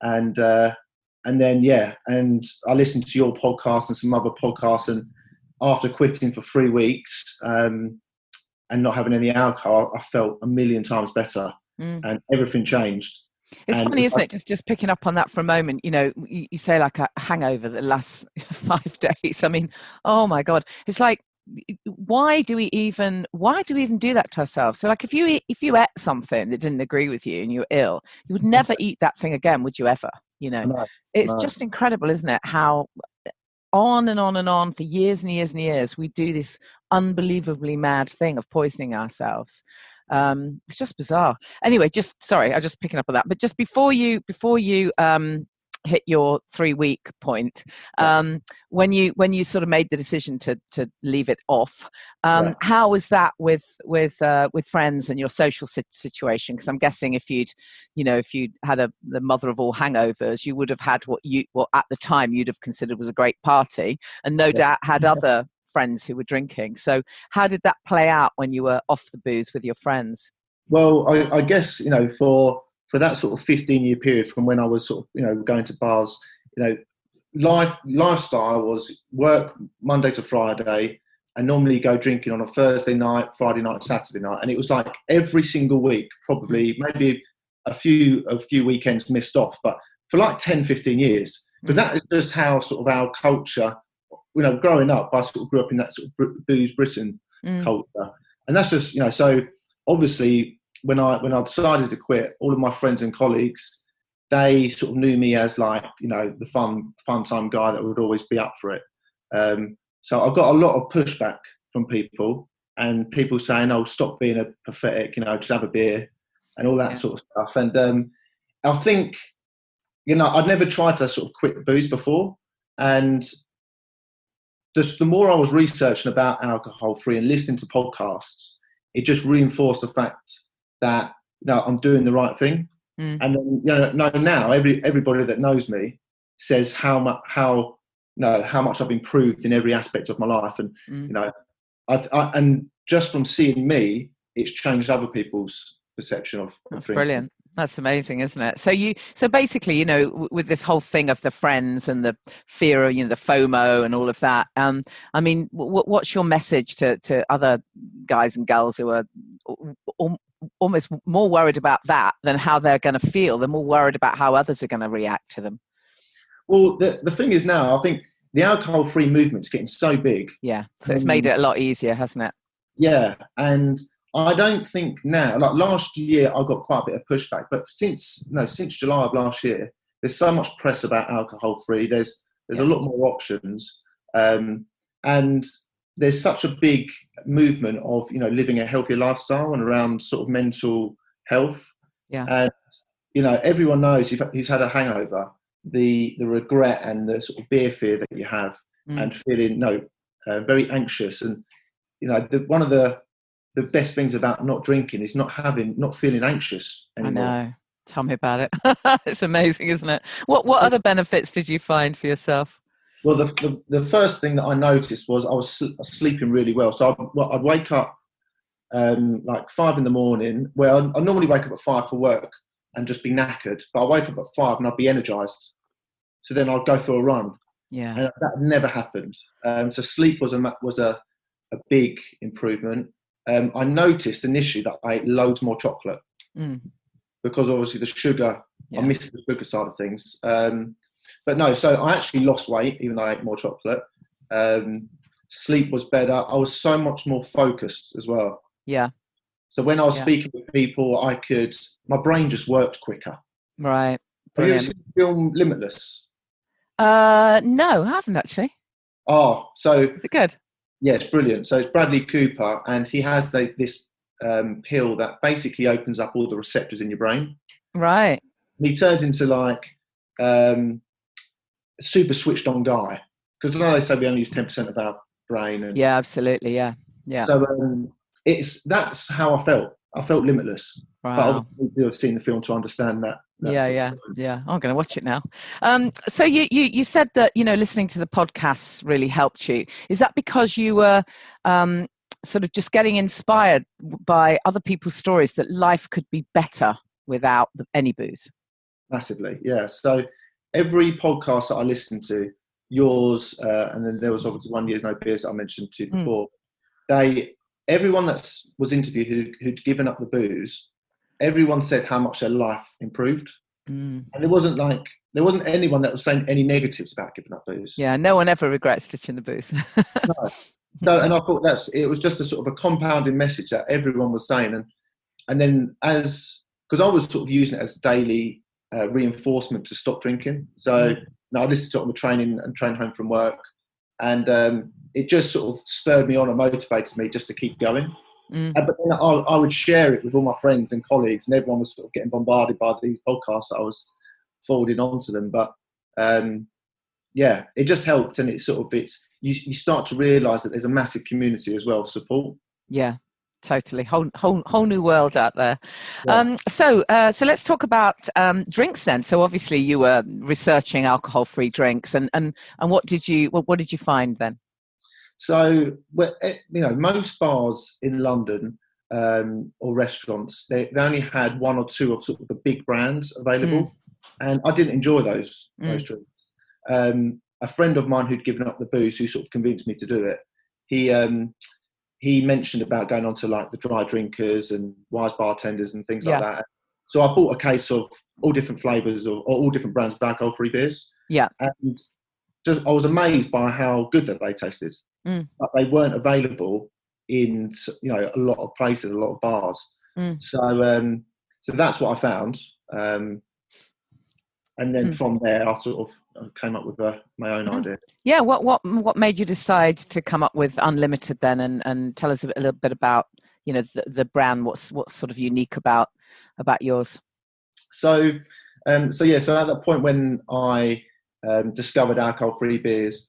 And then, and I listened to your podcast and some other podcasts. And after quitting for 3 weeks and not having any alcohol, I felt a million times better and everything changed. It's funny, isn't it? Just picking up on that for a moment. You say like a hangover that lasts 5 days. I mean, oh my God, it's like, why do we even do that to ourselves? So like, if you ate something that didn't agree with you and you're ill, you would never eat that thing again, would you ever? It's just incredible, isn't it? How on and on and on for years and years and years we do this unbelievably mad thing of poisoning ourselves. It's just bizarre. Anyway, I'm just picking up on that. But just before you hit your 3-week point, when you sort of made the decision to leave it off, how was that with friends and your social situation? Because I'm guessing if you'd had the mother of all hangovers, you would have had what at the time you'd have considered was a great party, and no doubt had other friends who were drinking. So how did that play out when you were off the booze with your friends? Well, I guess, for that sort of 15-year period from when I was sort of, going to bars, lifestyle was work Monday to Friday, and normally go drinking on a Thursday night, Friday night, Saturday night. And it was like every single week, probably maybe a few weekends missed off, but for like 10, 15 years, because that is just how sort of our culture, growing up, I sort of grew up in that sort of booze Britain culture. And that's just, so obviously when I decided to quit, all of my friends and colleagues, they sort of knew me as like, the fun time guy that would always be up for it. So I got a lot of pushback from people, and people saying, "Oh, stop being a pathetic, just have a beer," and all that sort of stuff. And I think, I'd never tried to sort of quit booze before, and the more I was researching about alcohol-free and listening to podcasts, it just reinforced the fact that I'm doing the right thing. And then now everybody that knows me says how much I've improved in every aspect of my life, and and just from seeing me, it's changed other people's perception of That's drinking. brilliant. That's amazing, isn't it? So basically, with this whole thing of the friends and the fear of, the FOMO and all of that, I mean, what's your message to other guys and girls who are almost more worried about that than how they're going to feel? They're more worried about how others are going to react to them. Well, the thing is now, I think the alcohol-free movement's getting so big. Yeah, so it's made it a lot easier, hasn't it? Yeah, and I don't think now, like last year, I got quite a bit of pushback, but since July of last year, there's so much press about alcohol-free. There's a lot more options, and there's such a big movement of living a healthier lifestyle and around sort of mental health. Yeah, and everyone knows who's had a hangover, the regret and the sort of beer fear that you have, and feeling very anxious. And one of the best things about not drinking is not feeling anxious anymore. I know. Tell me about it. It's amazing, isn't it? What other benefits did you find for yourself? Well, the first thing that I noticed was I was sleeping really well. So I'd wake up like 5 a.m. Well, I normally wake up at 5 for work and just be knackered, but I wake up at 5 and I'd be energized. So then I'd go for a run. Yeah, and that never happened. So sleep was a big improvement. I noticed initially that I ate loads more chocolate because obviously the sugar, I missed the sugar side of things. But no, so I actually lost weight even though I ate more chocolate. Sleep was better. I was so much more focused as well. Yeah. So when I was speaking with people, my brain just worked quicker. Right. Have you ever seen the film Limitless? No, I haven't actually. Oh, so is it good? Yeah, it's brilliant. So it's Bradley Cooper, and he has this pill that basically opens up all the receptors in your brain. Right. And he turns into like a super switched on guy, because I know they say we only use 10% of our brain. And yeah, absolutely. Yeah. So that's how I felt. I felt limitless. Wow. But obviously I've seen the film to understand that. Yeah. I'm going to watch it now. So you said that listening to the podcasts really helped you. Is that because you were sort of just getting inspired by other people's stories that life could be better without any booze? Massively, yeah. So every podcast that I listened to, yours, and then there was obviously 1 Year's No Beers that I mentioned to before. Everyone that was interviewed who'd given up the booze, everyone said how much their life improved. And there wasn't anyone that was saying any negatives about giving up booze. Yeah, no one ever regrets ditching the booze. No. So, and I thought it was just a sort of a compounding message that everyone was saying. And then because I was sort of using it as daily reinforcement to stop drinking. So I listened to it on the train home from work. And it just sort of spurred me on and motivated me just to keep going. But then I would share it with all my friends and colleagues, and everyone was sort of getting bombarded by these podcasts that I was forwarding onto them. But yeah, it just helped, and you start to realise that there's a massive community as well of support. Yeah, totally. Whole new world out there. Yeah. So let's talk about drinks then. So obviously you were researching alcohol-free drinks, and what did you find then? So, most bars in London or restaurants, they only had one or two of sort of the big brands available, and I didn't enjoy those drinks. A friend of mine who'd given up the booze, who sort of convinced me to do it, he mentioned about going on to like the dry drinkers and wise bartenders and things like that. So I bought a case of all different flavours or all different brands of alcohol-free beers. Yeah. And I was amazed by how good that they tasted. But they weren't available in a lot of places, a lot of bars. So that's what I found. And then from there, I sort of came up with my own idea. Yeah, what made you decide to come up with Unlimited then, and tell us a little bit about the brand. What's sort of unique about yours? So at that point when I discovered alcohol-free beers,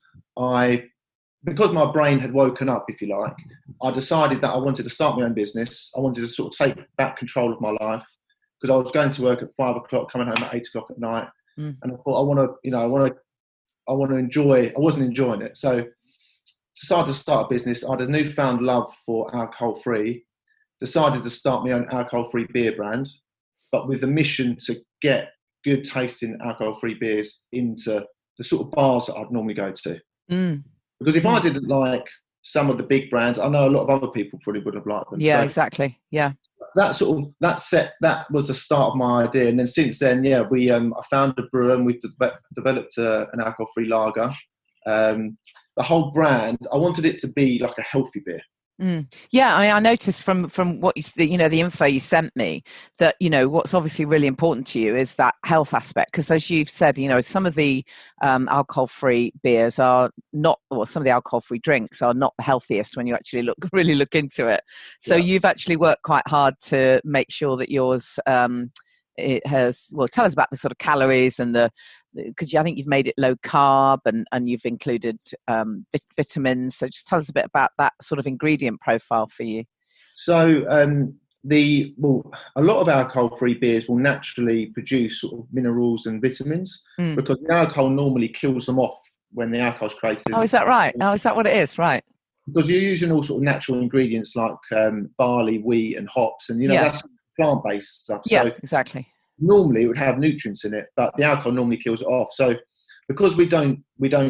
because my brain had woken up, if you like, I decided that I wanted to start my own business. I wanted to sort of take back control of my life, because I was going to work at 5 o'clock, coming home at 8 o'clock at night. And I thought, I want to enjoy. I wasn't enjoying it, so decided to start a business. I had a newfound love for alcohol-free. Decided to start my own alcohol-free beer brand, but with the mission to get good tasting alcohol-free beers into the sort of bars that I'd normally go to. Because if I didn't like some of the big brands, I know a lot of other people probably wouldn't have liked them. Yeah, so exactly. Yeah. That was the start of my idea, and then since then, I found a brewer and we've developed an alcohol-free lager. The whole brand, I wanted it to be like a healthy beer. Yeah, I mean, I noticed from what the info you sent me that what's obviously really important to you is that health aspect, because as you've said, some of the alcohol-free beers are not, or some of the alcohol-free drinks are not the healthiest when you actually really look into it. So you've actually worked quite hard to make sure that yours it has. Well, tell us about the sort of calories and because I think you've made it low carb and you've included vitamins. So just tell us a bit about that sort of ingredient profile for you. So a lot of alcohol-free beers will naturally produce sort of minerals and vitamins because the alcohol normally kills them off when the alcohol's created. Oh, is that right? Oh, is that what it is? Right. Because you're using all sort of natural ingredients like barley, wheat and hops, and that's plant-based stuff. Yeah, so exactly. Normally it would have nutrients in it, but the alcohol normally kills it off. So because we don't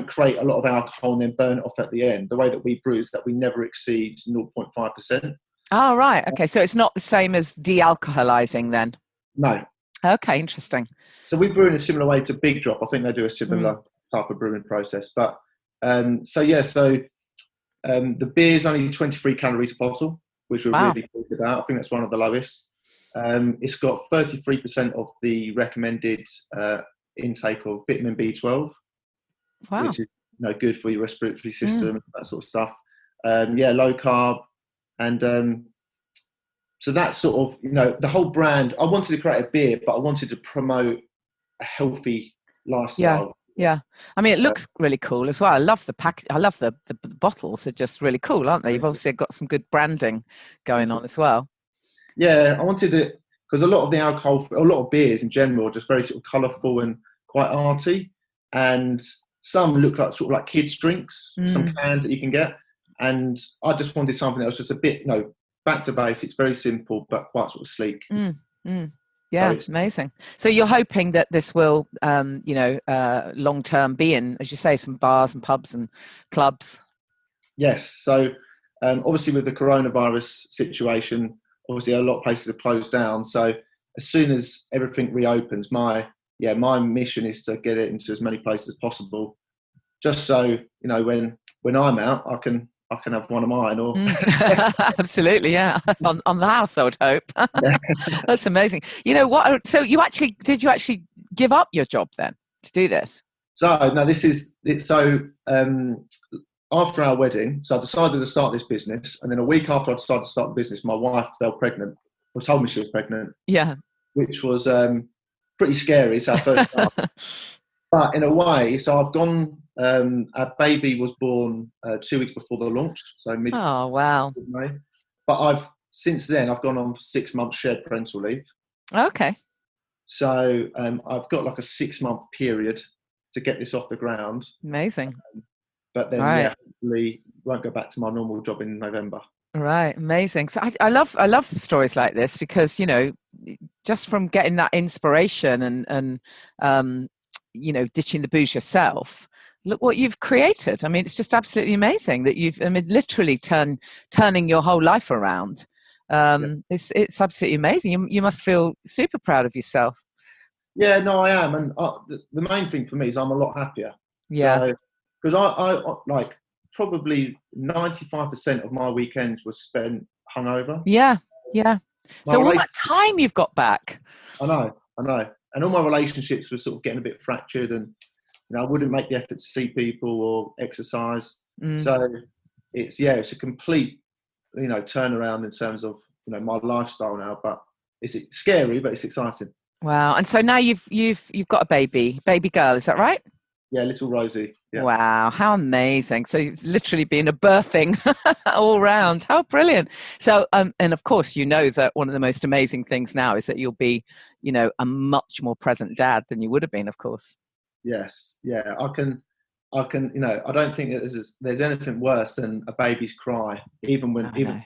create a lot of alcohol and then burn it off at the end, the way that we brew is that we never exceed 0.5%. Oh, right. Okay. So it's not the same as de-alcoholizing then? No. Okay, interesting. So we brew in a similar way to Big Drop. I think they do a similar type of brewing process. But the beer's only 23 calories a bottle, which we're really pleased about. I think that's one of the lowest. It's got 33% of the recommended intake of vitamin B12, which is good for your respiratory system, that sort of stuff. Low carb, and so that's sort of the whole brand. I wanted to create a beer, but I wanted to promote a healthy lifestyle. Yeah. I mean, it looks really cool as well. I love the pack. I love the bottles. Are just really cool, aren't they? You've obviously got some good branding going on as well. Yeah, I wanted it because a lot of beers in general are just very sort of colourful and quite arty, and some look like sort of like kids' drinks, some cans that you can get, and I just wanted something that was just a bit, back to basics, very simple but quite sort of sleek. Yeah, it's amazing. So you're hoping that this will, long term be in, as you say, some bars and pubs and clubs. Yes. So obviously with the coronavirus situation, obviously a lot of places are closed down. So as soon as everything reopens, my mission is to get it into as many places as possible, just so when I'm out, I can have one of mine. Or absolutely, yeah, on the household hope. That's amazing. You know what? So did you actually give up your job then to do this? So no, this is it. So after our wedding, so I decided to start this business, and then a week after I decided to start the business, my wife fell pregnant, or told me she was pregnant. Yeah, which was pretty scary. It's our first time. But in a way, so I've gone. Our baby was born 2 weeks before the launch, so mid Oh, wow. May. But since then I've gone on for 6 months shared parental leave. Okay. So I've got like a 6-month period to get this off the ground. Amazing. But then, Right. hopefully won't go back to my normal job in November. Right, amazing. So I love stories like this because, just from getting that inspiration and ditching the booze yourself, look what you've created. I mean, it's just absolutely amazing that literally turning your whole life around. It's absolutely amazing. You must feel super proud of yourself. Yeah, no, I am, and the main thing for me is I'm a lot happier. Yeah, because I like probably 95% of my weekends were spent hungover. yeah. So all that time you've got back. I know, and all my relationships were sort of getting a bit fractured, and I wouldn't make the effort to see people or exercise. So it's a complete turnaround in terms of my lifestyle now. But it's scary, but it's exciting. Wow! And so now you've got a baby girl, is that right? Yeah, little Rosie. Yeah. Wow, how amazing. So you've literally been a birthing all round. How brilliant. So, and of course, that one of the most amazing things now is that you'll be, a much more present dad than you would have been, of course. Yes. Yeah. I can, I don't think that there's anything worse than a baby's cry, even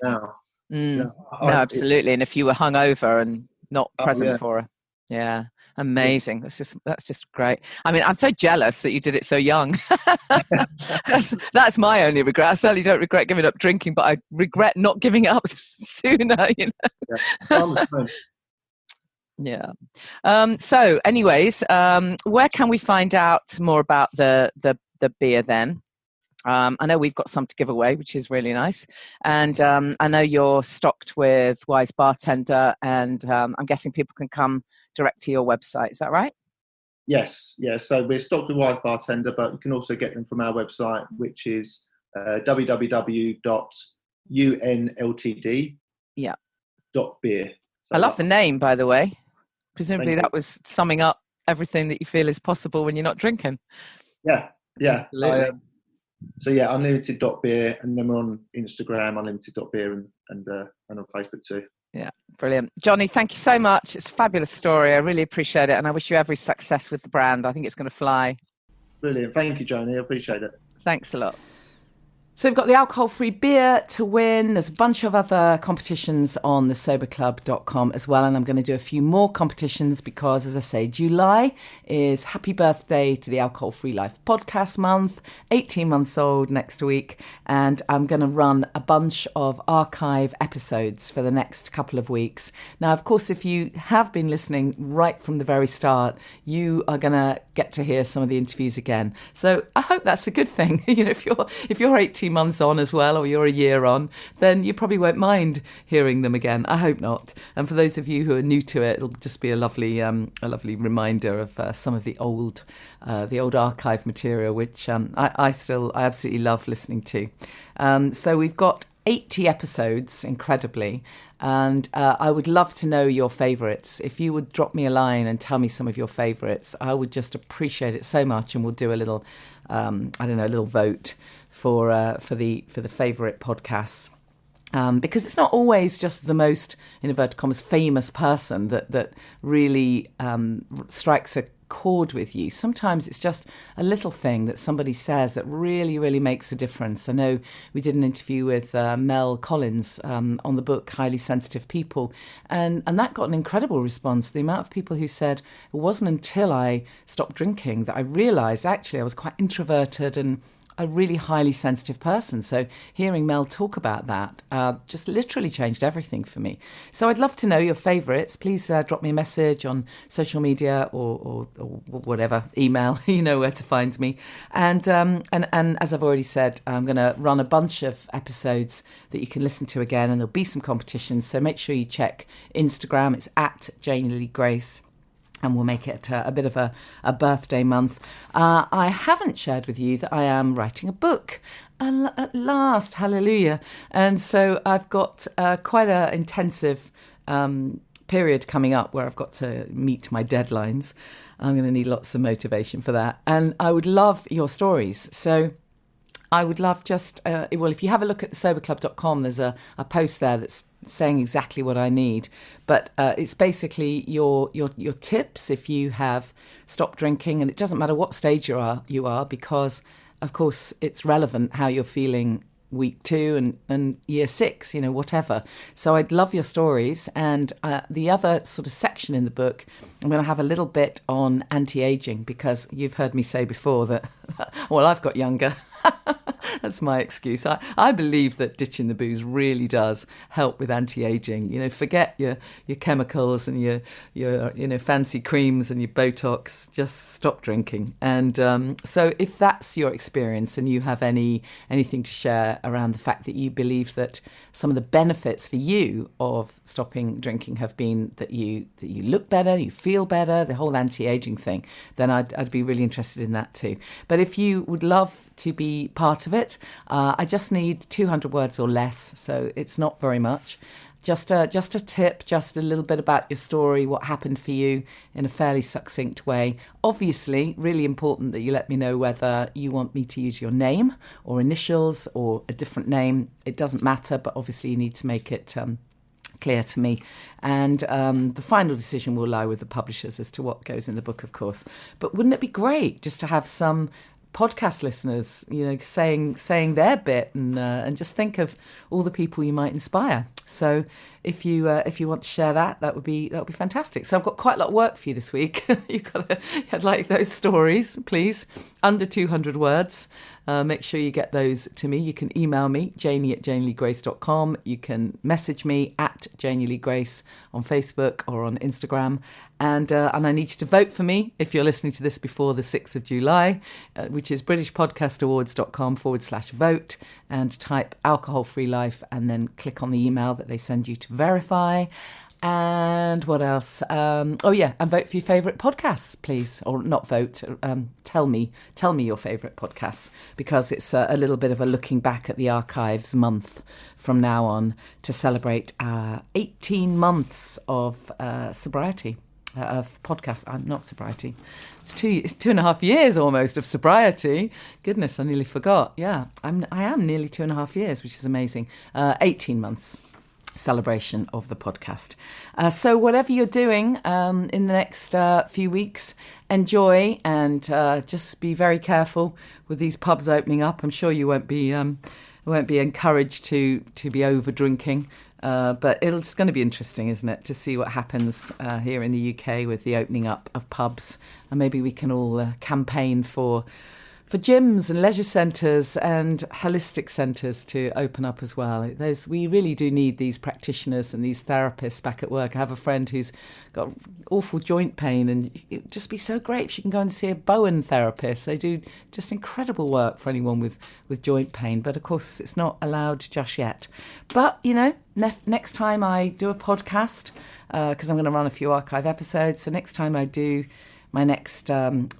now. No, absolutely. And if you were hungover and not present for her. Yeah. Amazing. That's just great. I mean, I'm so jealous that you did it so young. That's my only regret. I certainly don't regret giving up drinking, but I regret not giving it up sooner, Yeah. So anyways, where can we find out more about the beer then? I know we've got some to give away, which is really nice. And I know you're stocked with Wise Bartender, and I'm guessing people can come direct to your website. Is that right? Yes. So we're stocked with Wise Bartender, but you can also get them from our website, which is www.unltd.beer. I love the name, by the way. Presumably that was summing up everything that you feel is possible when you're not drinking. Yeah. Absolutely. Unlimited.beer, and then we're on Instagram, unlimited.beer, and on Facebook too. Yeah, brilliant. Johnny, thank you so much. It's a fabulous story. I really appreciate it, and I wish you every success with the brand. I think it's going to fly. Brilliant. Thank you, Janey. I appreciate it. Thanks a lot. So we've got the alcohol-free beer to win. There's a bunch of other competitions on thesoberclub.com as well. And I'm going to do a few more competitions because, as I say, July is Happy Birthday to the Alcohol-Free Life podcast month, 18 months old next week. And I'm going to run a bunch of archive episodes for the next couple of weeks. Now, of course, if you have been listening right from the very start, you are going to get to hear some of the interviews again. So I hope that's a good thing. If you're 18 months on as well, or you're a year on, then you probably won't mind hearing them again. I hope not. And for those of you who are new to it, it'll just be a lovely reminder of some of the old archive material, which I absolutely love listening to. So we've got 80 episodes, incredibly, and I would love to know your favourites. If you would drop me a line and tell me some of your favourites, I would just appreciate it so much, and we'll do a little, a little vote for the favourite podcasts. Because it's not always just the most, in inverted commas, famous person that really strikes a chord with you. Sometimes it's just a little thing that somebody says that really, really makes a difference. I know we did an interview with Mel Collins on the book Highly Sensitive People, and that got an incredible response. The amount of people who said it wasn't until I stopped drinking that I realised actually I was quite introverted and a really highly sensitive person. So hearing Mel talk about that just literally changed everything for me. So I'd love to know your favourites. Please drop me a message on social media or whatever, email. You know where to find me. And as I've already said, I'm going to run a bunch of episodes that you can listen to again, and there'll be some competitions. So make sure you check Instagram. It's at Janey Grace. And we'll make it a bit of a birthday month. I haven't shared with you that I am writing a book. At last, hallelujah. And so I've got quite an intensive period coming up where I've got to meet my deadlines. I'm going to need lots of motivation for that. And I would love your stories. So I would love if you have a look at soberclub.com, there's a post there that's saying exactly what I need. But it's basically your tips if you have stopped drinking. And it doesn't matter what stage you are, because, of course, it's relevant how you're feeling week 2 and year 6, whatever. So I'd love your stories. And the other sort of section in the book, I'm going to have a little bit on anti-aging, because you've heard me say before that, well, I've got younger. That's my excuse. I believe that ditching the booze really does help with anti-aging. Forget your chemicals and your fancy creams and your Botox. Just stop drinking. And so if that's your experience and you have anything to share around the fact that you believe that some of the benefits for you of stopping drinking have been that you look better, you feel better, the whole anti-aging thing, then I'd be really interested in that too. But if you would love to be part of it, I just need 200 words or less, so it's not very much. Just a tip, just a little bit about your story, what happened for you in a fairly succinct way. Obviously, really important that you let me know whether you want me to use your name or initials or a different name. It doesn't matter, but obviously you need to make it clear to me. And the final decision will lie with the publishers as to what goes in the book, of course. But wouldn't it be great just to have some podcast listeners, saying their bit, and just think of all the people you might inspire. So if you want to share that would be fantastic. So I've got quite a lot of work for you this week. I'd like those stories, please, under 200 words. Make sure you get those to me. You can email me, janey@janeyleegrace.com. You can message me at janeyleegrace on Facebook or on Instagram. And I need you to vote for me if you're listening to this before the 6th of July, which is britishpodcastawards.com/vote, and type alcohol-free life and then click on the email that they send you to verify. And what else? And vote for your favourite podcasts, please. Or not vote, tell me your favourite podcasts, because it's a little bit of a looking back at the archives month from now on to celebrate 18 months of sobriety. Of podcast, I'm not sobriety. It's 2.5 years almost of sobriety. Goodness, I nearly forgot. Yeah, I am nearly 2.5 years, which is amazing. 18 months celebration of the podcast. So whatever you're doing in the next few weeks, enjoy, and just be very careful with these pubs opening up. I'm sure you won't be encouraged to be over drinking. But it's going to be interesting, isn't it, to see what happens here in the UK with the opening up of pubs. And maybe we can all campaign for gyms and leisure centres and holistic centres to open up as well. We really do need these practitioners and these therapists back at work. I have a friend who's got awful joint pain, and it'd just be so great if she can go and see a Bowen therapist. They do just incredible work for anyone with joint pain, but of course it's not allowed just yet. But, next time I do a podcast, because I'm going to run a few archive episodes, so next time I do my next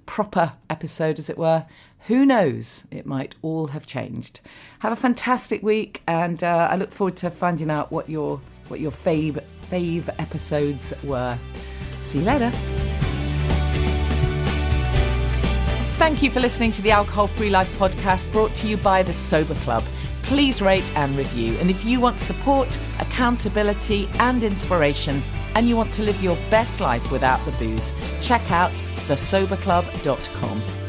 proper episode, as it were, who knows, it might all have changed. Have a fantastic week, and I look forward to finding out what your fave episodes were. See you later. Thank you for listening to the Alcohol Free Life podcast, brought to you by the Sober Club. Please rate and review. And if you want support, accountability and inspiration, and you want to live your best life without the booze, check out thesoberclub.com.